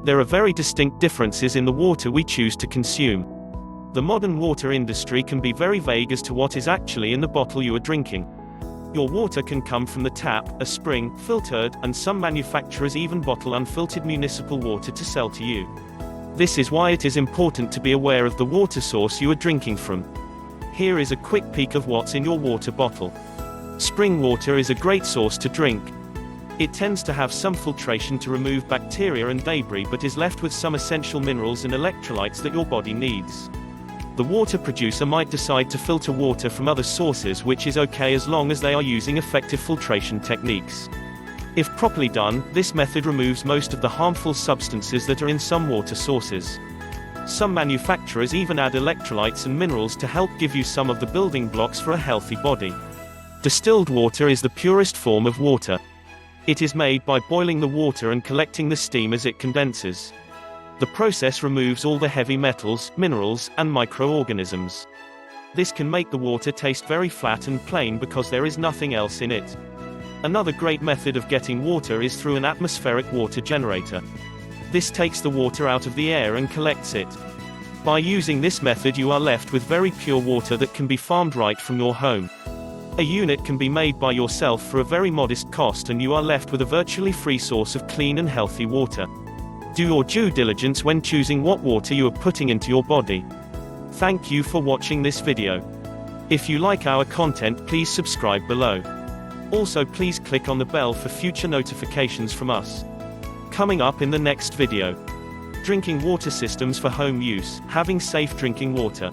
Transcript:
There are very distinct differences in the water we choose to consume. The modern water industry can be very vague as to what is actually in the bottle you are drinking. Your water can come from the tap, a spring, filtered, and some manufacturers even bottle unfiltered municipal water to sell to you. This is why it is important to be aware of the water source you are drinking from. Here is a quick peek of what's in your water bottle. Spring water is a great source to drink. It tends to have some filtration to remove bacteria and debris but is left with some essential minerals and electrolytes that your body needs. The water producer might decide to filter water from other sources, which is okay as long as they are using effective filtration techniques. If properly done, this method removes most of the harmful substances that are in some water sources. Some manufacturers even add electrolytes and minerals to help give you some of the building blocks for a healthy body. Distilled water is the purest form of water. It is made by boiling the water and collecting the steam as it condenses. The process removes all the heavy metals, minerals, and microorganisms. This can make the water taste very flat and plain because there is nothing else in it. Another great method of getting water is through an atmospheric water generator. This takes the water out of the air and collects it. By using this method you are left with very pure water that can be farmed right from your home. A unit can be made by yourself for a very modest cost and you are left with a virtually free source of clean and healthy water. Do your due diligence when choosing what water you are putting into your body. Thank you for watching this video. If you like our content, please subscribe below. Also please click on the bell for future notifications from us. Coming up in the next video. Drinking water systems for home use, having safe drinking water.